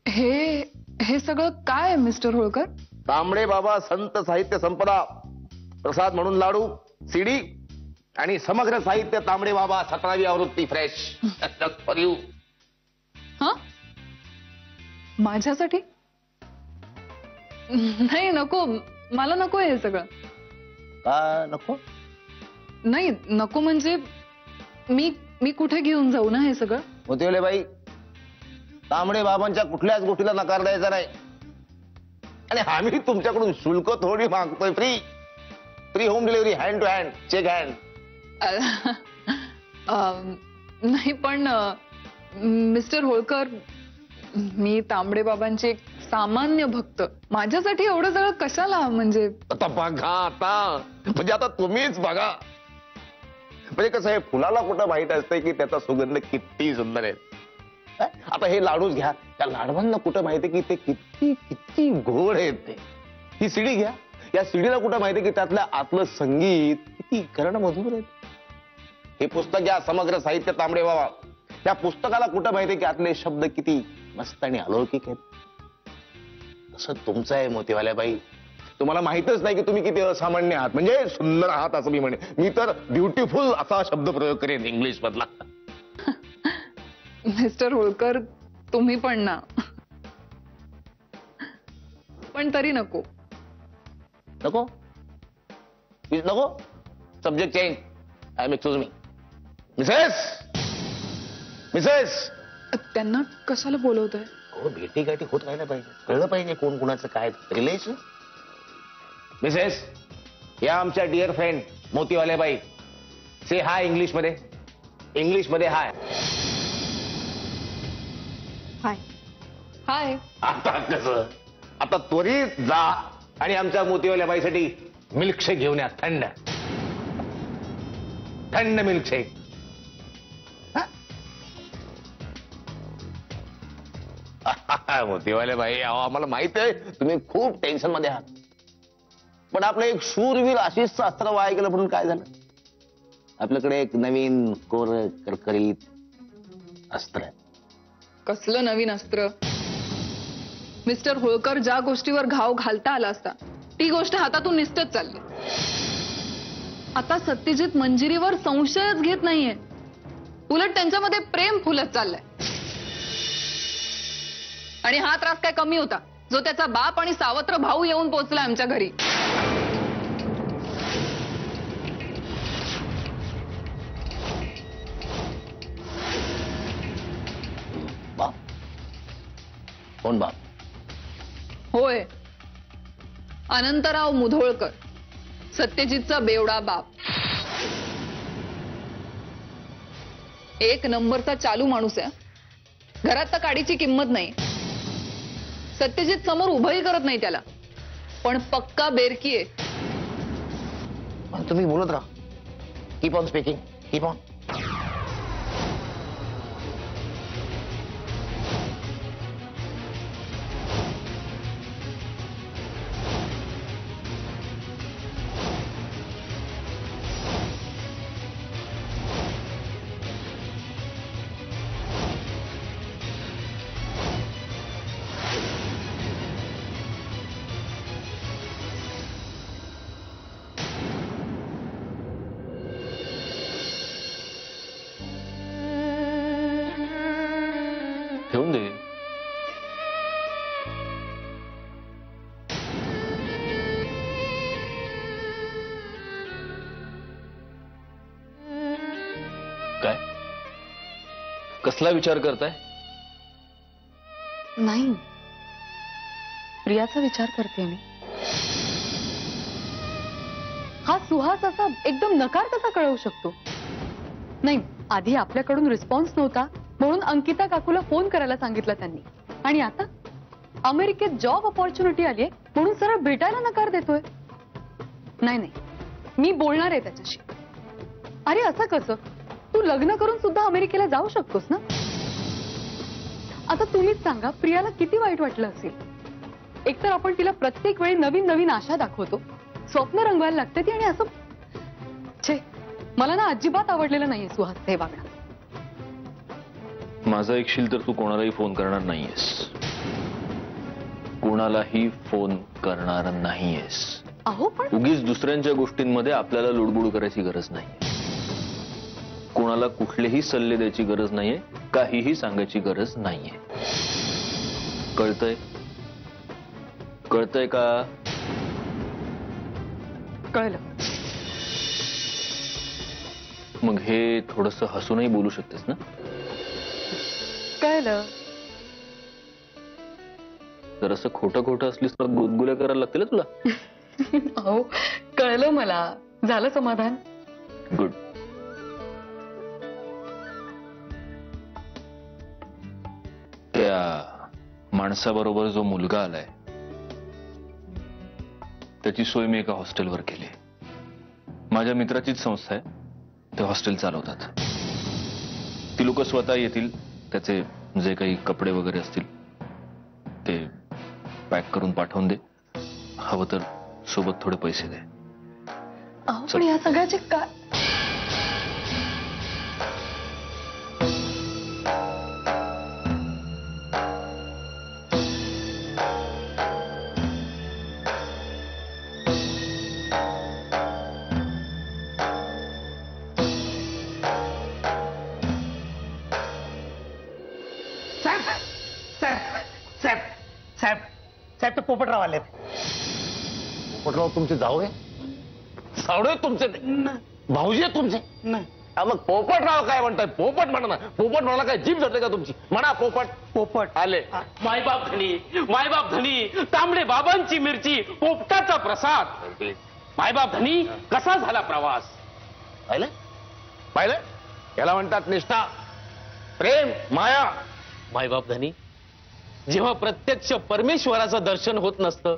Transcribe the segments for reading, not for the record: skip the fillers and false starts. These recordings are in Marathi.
हे हे सगळं काय मिस्टर होळकर? तांबडे बाबा संत साहित्य संपदा प्रसाद म्हणून लाडू, सीडी आणि समग्र साहित्य तांबडे बाबा 17वी आवृत्ती फ्रेश फॉर यू. हा, माझ्यासाठी? नाही, नको, मला नको हे सगळं. का नको? नाही नको म्हणजे मी कुठे घेऊन जाऊ ना हे सगळं? मोतीवाले बाई, तांबडे बाबांच्या कुठल्याच गोष्टीला नकार द्यायचा नाही. आणि आम्ही तुमच्याकडून शुल्क थोडी मागतोय. Free free home delivery, hand to hand, check hand. नाही पण मिस्टर होळकर, मी तांबडे बाबांचे एक सामान्य भक्त. माझ्यासाठी एवढं सगळं कशाला? म्हणजे आता बघा, आता म्हणजे आता तुम्हीच बघा. म्हणजे कसं आहे, फुलाला कुठं माहित असतंय की त्याचा सुगंध किती सुंदर आहे. आता हे लाडूच घ्या, त्या लाडवांना कुठं माहिती की ते किती किती गोड आहेत. ते ही सीडी घ्या, या सीडीला कुठं माहिती की त्यातलं आतलं संगीत किती कर्णमधुर आहे. हे पुस्तक घ्या, समग्र साहित्य तांबडे बाबा, त्या पुस्तकाला कुठं माहिती की आतले शब्द किती मस्त आणि अलौकिक आहेत. तसं तुमचं आहे मोतीवाल्या बाई. तुम्हाला माहितच नाही की तुम्ही किती असामान्य आहात, म्हणजे सुंदर आहात असं मी म्हणेन. मी तर ब्युटिफुल असा शब्द प्रयोग करेन इंग्लिश मधला. मिस्टर होळकर, तुम्ही पण ना. पण तरी नको. नको नको, subject change. I am excuse me. Mrs त्यांना कशाला बोलवतोय? हो, भेटी गाठी होत राहिलं पाहिजे, कळलं पाहिजे कोण कोणाचं काय रिलेशन. मिसेस, या आमच्या डिअर फ्रेंड मोतीवाल्या बाई. से हाय इंग्लिश मध्ये. इंग्लिश मध्ये हाय. हाय हाय. आता कसं, आता त्वरित जा आणि आमच्या मोतीवाल्या बाईसाठी मिल्कशेक घेऊन या. थंड थंड मिल्कशेक. मोतीवाले बाई, आम्हाला माहित आहे तुम्ही खूप टेन्शन मध्ये आहात, पण आपलं एक शूरवीर आशिषचं अस्त्र वाया गेलं म्हणून काय झालं? आपल्याकडे एक नवीन कोर करकरीत अस्त्र आहे. कसलं नवीन अस्त्र? मिस्टर होळकर, ज्या गोष्टीवर घाव घालता आला असता ती गोष्ट हातातून निसटत चालली. आता सत्यजित मंजिरीवर संशयच घेत नाहीये, उलट त्यांच्यामध्ये प्रेम फुलत चाललंय. आणि हा त्रास काय कमी होता जो त्याचा बाप आणि सावत्र भाऊ येऊन पोहोचला आमच्या घरी. बाप? कोण बाप? होय, अनंतराव मुधोळकर, सत्यजितचा बेवडा बाप. एक नंबरचा चालू माणूस आहे. घरात तर काडीची किंमत नाही. सत्यजित समोर उभंही करत नाही त्याला, पण पक्का बेरकी आहे. तुम्ही बोलत राहा. Keep on speaking, keep on. ठेवून दे. काय कसला विचार करताय? नाही, प्रियाचा विचार करते मी. हा सुहास असा एकदम नकार कसा कळवू शकतो? नाही, आधी आपल्याकडून रिस्पॉन्स नव्हता म्हणून अंकिता काकूला फोन करायला सांगितलं त्यांनी, आणि आता अमेरिकेत जॉब ऑपॉर्च्युनिटी आली आहे म्हणून सरळ भेटायला नकार देतोय. नाही नाही, मी बोलणार आहे त्याच्याशी. अरे असं कसं? तू लग्न करून सुद्धा अमेरिकेला जाऊ शकतोस ना? आता तुम्हीच सांगा, प्रियाला किती वाईट वाटलं असेल. एकतर आपण तिला प्रत्येक वेळी नवीन नवीन आशा दाखवतो, स्वप्न रंगवायला लागते ती, आणि असं छे, मला ना अजिबात आवडलेलं नाहीये सुहास हे वागणं. माझं ऐकशील तर तू कोणालाही फोन करणार नाहीयेस. कोणालाही फोन करणार नाहीयेस. अहो पण उगीच दुसऱ्यांच्या गोष्टींमध्ये आपल्याला लुडबुड करायची गरज नाही. कोणाला कुठलेही सल्ले द्यायची गरज नाहीये, काहीही सांगायची गरज नाहीये. कळतंय? कळतंय का? कळलं. मग हे थोडस हसूनही बोलू शकतेस ना? कळलं. जर असं खोटं खोटं असलीस तर गुदगुल्या करायला लागतील तुला. अहो कळलं मला. झालं समाधान. गुड. त्या माणसाबरोबर जो मुलगा आलाय त्याची सोय मी एका हॉस्टेलवर केली. माझ्या मित्राचीच संस्था आहे, ते हॉस्टेल चालवतात. ती लोक स्वतः येतील, त्याचे जे काही कपडे वगैरे असतील ते पॅक करून पाठवून दे. हवं तर सोबत थोडे पैसे दे. अहो पण या सगळ्याचे काय? साहेब साहेब साहेब ते पोपटराव आलेत. पोपटराव तुमचे जाऊ आहे? सावडे तुमचे भाऊजी आहेत तुमचे? नाही हा, मग पोपटराव काय म्हणताय? पोपट म्हणा ना. पोपट म्हणाला काय जीभ जाते का तुमची? म्हणा पोपट. पोपट आले. मायबाप धनी तांबडे बाबांची मिरची पोपटाचा प्रसाद. मायबाप धनी कसा झाला प्रवास? पाहिलं पाहिलं? याला म्हणतात निष्ठा, प्रेम, माया. मायबाप धनी जेव्हा प्रत्यक्ष परमेश्वराचं दर्शन होत नसतं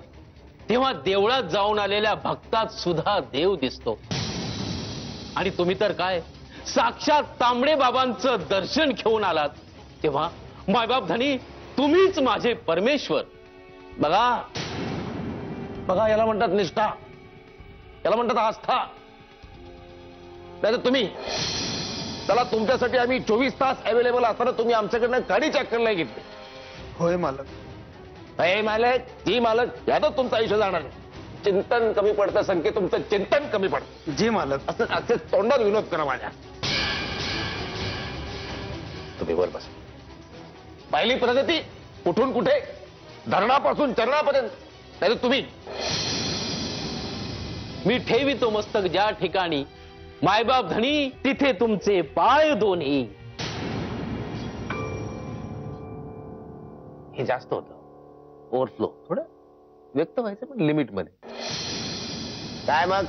तेव्हा देवळात जाऊन आलेल्या भक्तात सुद्धा देव दिसतो. आणि तुम्ही तर काय साक्षात तांबडे बाबांचं दर्शन घेऊन आलात, तेव्हा मायबाप धनी तुम्हीच माझे परमेश्वर. बघा बघा, याला म्हणतात निष्ठा, याला म्हणतात आस्था. नाही तर तुम्ही चला, तुमच्यासाठी आम्ही 24 तास अवेलेबल असताना तुम्ही आमच्याकडनं गाडी चेक करायला घेतली. होय मालक. हे मालक, जी मालक, यातच तुमचं आयुष्य जाणार आहे. चिंतन कमी पडतं, संकेत तुमचं चिंतन कमी पडतं. जी मालक. असं असे तोंडात विनोद करा माझ्या. तुम्ही वर बस. पहिली प्रगती कुठून कुठे, धरणापासून चरणापर्यंत. नाही तर तुम्ही. मी ठेवितो मस्तक ज्या ठिकाणी मायबाप धनी तिथे तुमचे पाय दोन्ही. हे जास्त होतं, ओव्हरफ्लो. थोडं व्यक्त व्हायचं पण लिमिट मध्ये. काय मग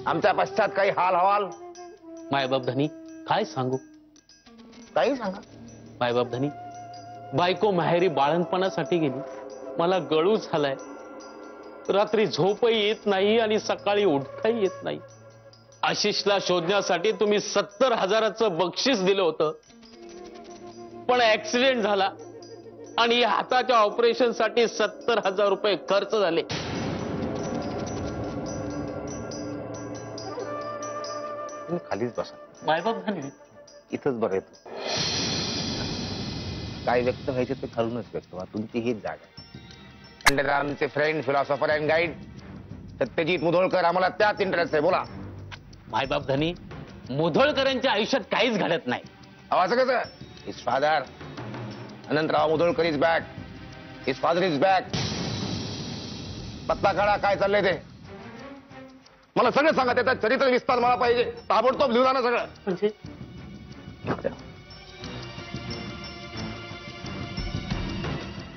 आमच्या पश्चात काही हाल हवाल? मायबाप धनी काय सांगू. काही सांगा. मायबाप धनी बायको माहेरी बाळणपणासाठी गेली. मला गळू झालाय. रात्री झोपही येत नाही आणि सकाळी उठताही येत नाही. आशिषला शोधण्यासाठी तुम्ही 70,000चं बक्षीस दिलं होतं, पण ऍक्सिडेंट झाला आणि या हाताच्या ऑपरेशन साठी 70,000 रुपये खर्च झाले. तुम्ही खालीच बसा. मायबाप धनी इथंच बरं येतो. काय व्यक्त व्हायचे ते खालूनच व्यक्त व्हा. तुमची हीच जागा आहे. पंडित आमचे friend, philosopher and guide Satyajit Mudholkar आम्हाला त्याच इंटरेस्ट आहे. बोला. मायबाप धनी मुधोळकरांच्या आयुष्यात काहीच घडत नाही. असं कसं? His father Anantrao Mudholkar is back. His father is back. पत्ता काढा, काय चाललंय ते मला सगळं सांगा. त्याचा चरित्र विस्तार मला पाहिजे. ताबडतोब लिहून आणा सगळं. म्हणजे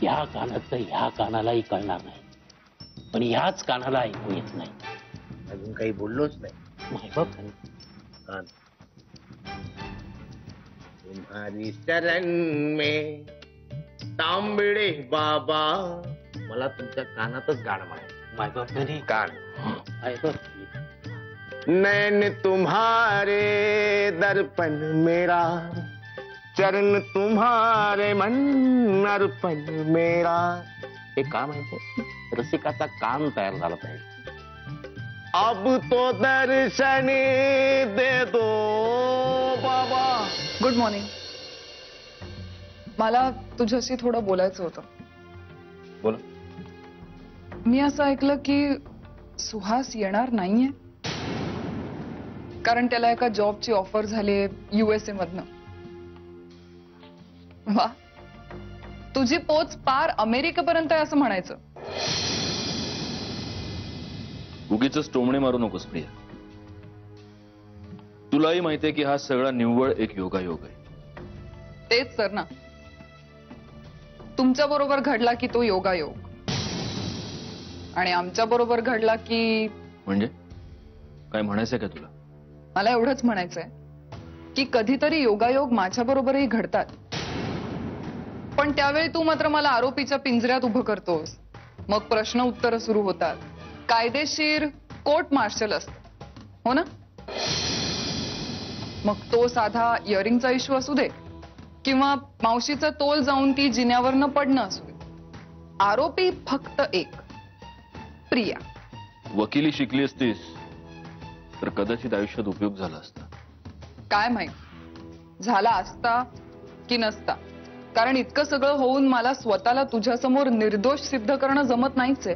या कानाचं ह्या कानालाही कळणार नाही, पण ह्याच कानाला ऐकू येत नाही. अजून काही बोललोच नाही. मायबाप धनी कान. तुम्हारी शरण में तांबडे बाबा. मला तुमच्या कानातच गाणं म्हणायचं. मायबाप धनी कान. मायबाप नैन तुम्हारे दर्पण मेरा, चरण तुम्हारे मन अर्पण मेरा. हे का माहितीये? रसिकाचा कान तयार झाला पाहिजे. अब तो दर्शन दे दो बाबा. Good morning. मला तुझ्याशी थोडं बोलायचं होतं. बोला. मी असं ऐकलं की सुहास येणार नाहीये कारण त्याला एका जॉबची ऑफर झाली USA मधनं. वा, तुझी पोच पार अमेरिकेपर्यंत आहे असं म्हणायचं. उगीच टोमणे मारू नकोस प्रिया. तुलाही माहितीये की हा सगळा निव्वळ एक योगायोग आहे. तेच तर ना, तुमच्या बरोबर घडला की तो योगायोग आणि आमच्या बरोबर घडला की. म्हणजे काय म्हणायचंय का तुला? मला एवढंच म्हणायचंय की कधीतरी योगायोग माझ्या बरोबरही घडतात, पण त्यावेळी तू मात्र मला आरोपीच्या पिंजऱ्यात उभं करतोस. मग प्रश्न उत्तर सुरू होतात. कायदेशीर कोर्ट मार्शल असतं, हो ना? मग तो साधा इयरिंगचा इश्यू असू दे किंवा मावशीचा तोल जाऊन ती जिन्यावरनं पडणं असू दे, आरोपी फक्त एक, प्रिया. वकिली शिकली असतीस तर कदाचित आयुष्यात उपयोग झाला असता. काय माहित झाला असता की नसता, कारण इतकं सगळं होऊन मला स्वतःला तुझ्यासमोर निर्दोष सिद्ध करणं जमत नाहीच आहे.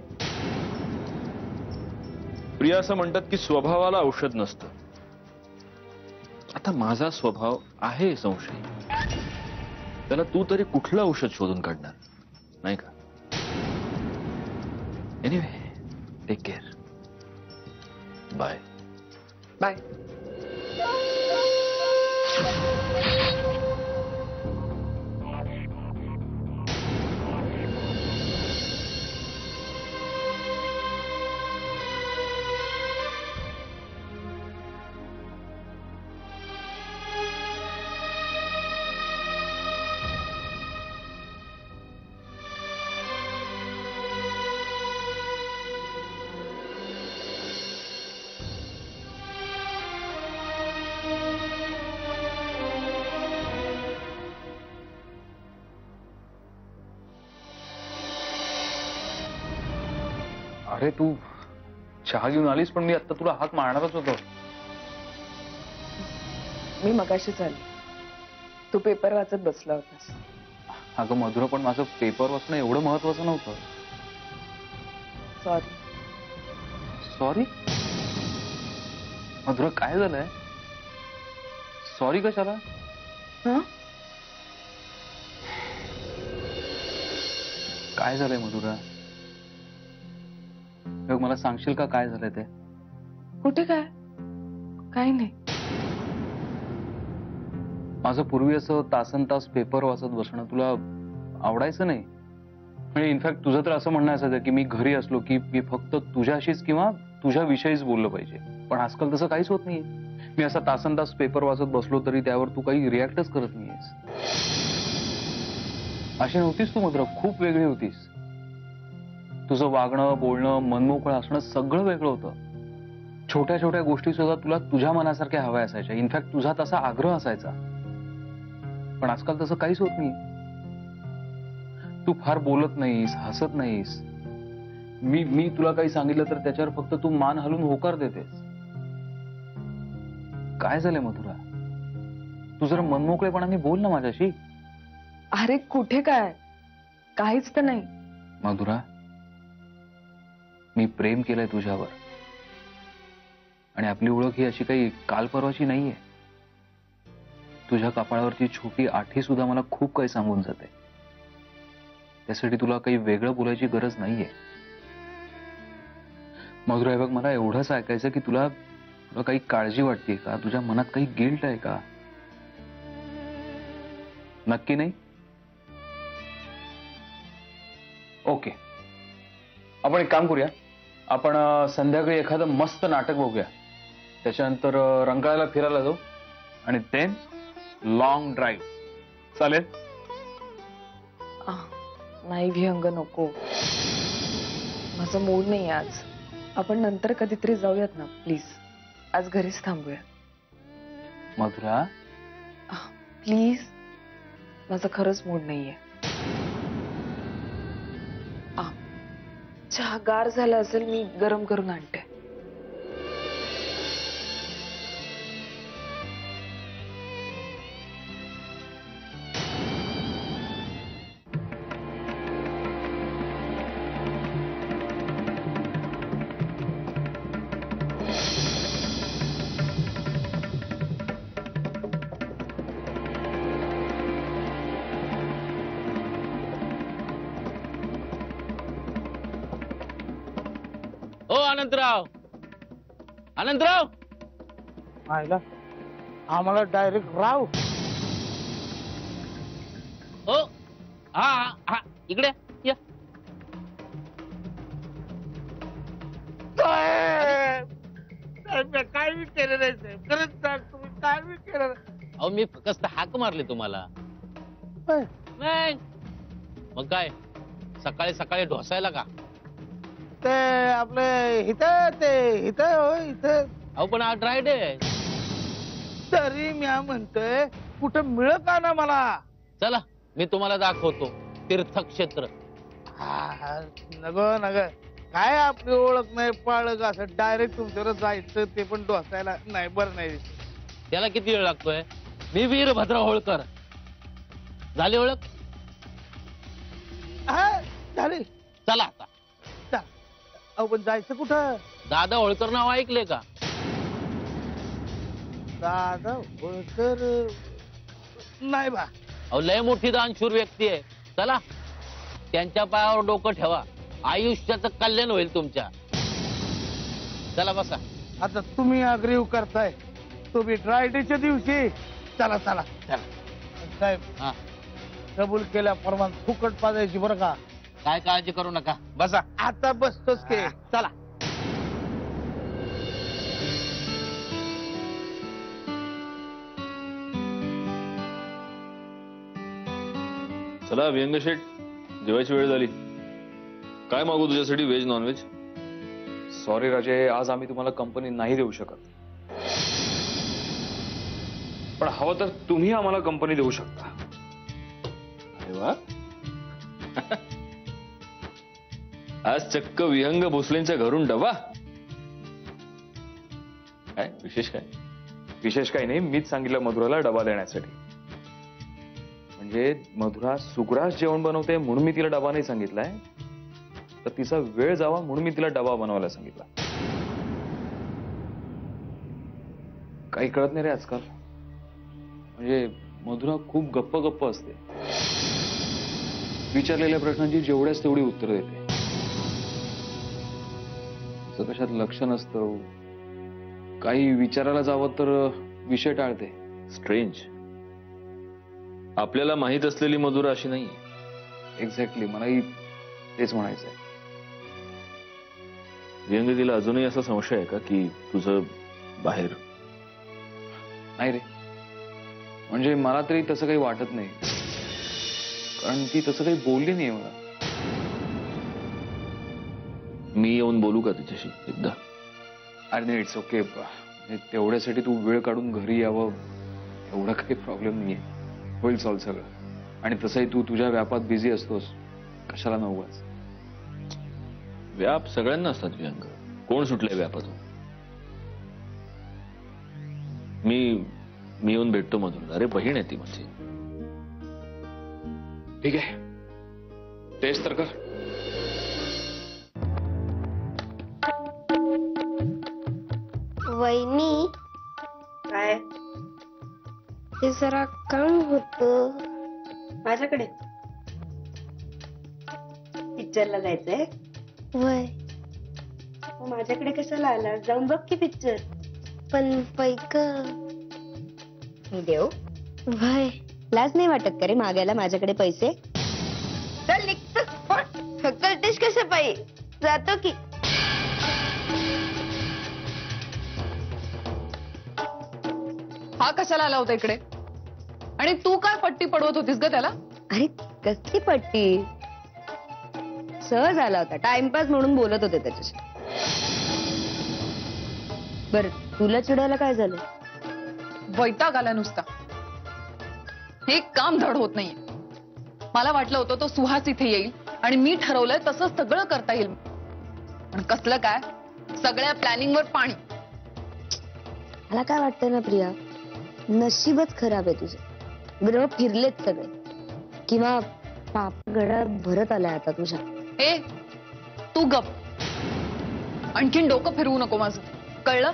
प्रिया, असं म्हणतात की स्वभावाला औषध नसतं. आता माझा स्वभाव आहे संशय, त्याला तू तरी कुठलं औषध शोधून काढणार, नाही का? Anyway, take care. Bye. Bye. अरे तू चहा घेऊन आलीस, पण मी आता तुला हाक मारणारच होतो. मी मगाशीच आली, तू पेपर वाचत बसला होतास. अगं मधुरा, पण माझं पेपर वाचणं एवढं महत्वाचं नव्हतं. सॉरी. सॉरी मधुरा, काय झालंय? सॉरी कशाला? काय झालंय मधुरा? मला सांगशील का काय झालंय ते? कुठे काय? काही नाही. माझं पूर्वी असं तासन तास पेपर वाचत बसणं तुला आवडायचं नाही. म्हणजे इनफॅक्ट तुझं तर असं म्हणणं असायचं की मी घरी असलो की मी फक्त तुझ्याशीच किंवा तुझ्याविषयीच बोललं पाहिजे. पण आजकाल तसं काहीच होत नाहीये. मी असा तासन तास पेपर वाचत बसलो तरी त्यावर तू काही रिॲक्टच करत नाहीयेस. अशी नव्हतीस तू मधुरा, खूप वेगळी होतीस. तुझं वागणं, बोलणं, मनमोकळं असणं सगळं वेगळं होतं. छोट्या छोट्या गोष्टी सुद्धा तुला तुझ्या मनासारख्या हव्या असायच्या. इनफॅक्ट तुझा तसा आग्रह असायचा. पण आजकाल तसं काहीच होत नाही. तू फार बोलत नाहीस, हसत नाहीस. मी तुला काही सांगितलं तर त्याच्यावर फक्त तू मान हलवून होकार देतेस. काय झालंय मधुरा? तू जरा मनमोकळेपणाने बोल ना माझ्याशी. अरे कुठे काय, काहीच तर नाही. मधुरा, मी प्रेम केलंय तुझ्यावर आणि आपली ओळख ही अशी काही काल परवाची नाहीये. तुझ्या कपाळावरची छोटी आठी सुद्धा मला खूप काही सांगून जाते. त्यासाठी तुला काही वेगळं बोलायची गरज नाहीये. मधुरा, हे बघ, मला एवढंच ऐकायचं की तुला काही काळजी वाटते का? तुझ्या मनात काही गिल्ट आहे का? नक्की नाही? ओके, आपण एक काम करूया. आपण संध्याकाळी एखादं मस्त नाटक बघूया. त्याच्यानंतर रंकाळ्याला फिरायला जाऊ आणि देन लॉंग ड्राईव्ह. चालेल? नाही विहंग, नको. माझा मूड नाही आज. आपण नंतर कधीतरी जाऊयात ना प्लीज. आज घरीच थांबूया. मधुरा प्लीज, माझा खरंच मूड नाहीये. चहा गार झाला असेल, मी गरम करून आणते. अनंतराव. अनंतराव आयला आम्हाला डायरेक्ट राव. हो. हा हा हा इकडे या. काय मी केलं नाही साहेब, खरंच सांग तुम्ही काय मी केलं नाही. अहो मी फक्त हाक मारली तुम्हाला. नाही मग काय सकाळी सकाळी ढोसायला का? ते आपलं इथं हो इथं. अहो पण हा ड्राय डे आहे. तरी मी म्हणतोय कुठं मिळत का ना मला. चला मी तुम्हाला दाखवतो तीर्थक्षेत्र. नग काय आपली ओळख नाही पाळक असं डायरेक्ट तुमच्यावर जायचं ते पण डोसायला नाही. बरं नाही त्याला किती वेळ लागतोय? मी वीरभद्र होळकर. झाली ओळख? हा झाले. चला आता. चल. अहो पण जायचं कुठं? दादा होळकर नाव ऐकले का? दादा होळकर नाही बा. अहो लय मोठी दानशूर व्यक्ती आहे. चला त्यांच्या पायावर डोकं ठेवा. आयुष्याचं कल्याण होईल तुमच्या. चला बसा. आता तुम्ही अग्रीव करताय तुम्ही ड्राय डेच्या दिवशी. चला चला चला साहेब. हा कबूल केल्या प्रमाण फुकट पाजायची बरं का. काय काळजी करू नका. बसा. आता बसतोच के. चला. चला व्यंगशेठ, जेवायची वेळ झाली. काय मागू तुझ्यासाठी, व्हेज नॉनव्हेज? सॉरी राजे, आज आम्ही तुम्हाला कंपनी नाही देऊ शकत, पण हवं तर तुम्ही आम्हाला कंपनी देऊ शकता. अरे वा. आज चक्क विहंग भोसलेंच्या घरून डबा. काय विशेष? काय विशेष काही नाही, मीच सांगितलं मधुराला डबा देण्यासाठी. म्हणजे मधुरा सुग्रास जेवण बनवते म्हणून मी तिला डबा नाही सांगितलाय, तर तिचा वेळ जावा म्हणून मी तिला डबा बनवायला सांगितला. काही कळत नाही रे आजकाल. म्हणजे मधुरा खूप गप्प असते. विचारलेल्या प्रश्नांची जेवढ्याच तेवढी उत्तर देते. तिचं कशात लक्ष नसतं. काही विचारायला जावं तर विषय टाळते. स्ट्रेंज. आपल्याला माहित असलेली मधुरा अशी नाही. एक्झॅक्टली, मलाही तेच म्हणायचंय. व्यंग, तिला अजूनही असा संशय आहे का की तुझं बाहेर? नाही रे, म्हणजे मला तरी तसं काही वाटत नाही, कारण ती तसं काही बोलली नाही मला. मी येऊन बोलू का तिच्याशी एकदा? अरे नाही, इट्स ओके. तेवढ्यासाठी तू वेळ काढून घरी यावं एवढा काही प्रॉब्लेम नाहीये. होईल सॉल्व सगळं. आणि तसंही तू तुझ्या व्यापात बिझी असतोस, कशाला नव्वच. व्याप सगळ्यांना असतात व्यंग. कोण सुटलंय व्यापातून? मी येऊन भेटतो मधून. अरे बहीण आहे ती माझी. ठीक आहे, तेच तर कर. वहिनी, काय ते जरा काम होत माझ्याकडे? पिक्चरला जायचंय? वय. मग माझ्याकडे कशाला आला? जाऊन बघ की पिक्चर. पण पैक मी देऊ? वय. लाज नाही वाटत का रे मागायला माझ्याकडे पैसे? चल निघ. करतेस कसं पायी? जातो की. हा कशाला आला होता इकडे? आणि तू काय पट्टी पडवत होतीस ग त्याला? अरे कसली पट्टी? सहज आला होता, टाइमपास म्हणून बोलत होते त्याच्याशी. बर, तुला चिडायला काय झालं? वैताग आला नुसता. हे काम धड होत नाहीये. मला वाटलं होतं तो सुहास इथे येईल आणि मी ठरवलंय तसं सगळं करता येईल, पण कसलं काय, सगळ्या प्लॅनिंग वर पाणी. मला काय वाटतं ना प्रिया, नशीबच खराब आहे तुझं. ग्रह फिरलेत सगळे, किंवा पाप गडा भरत आलाय आता तुझ्या. ए, तू गप. आणखीन डोकं फिरवू नको माझं, कळलं?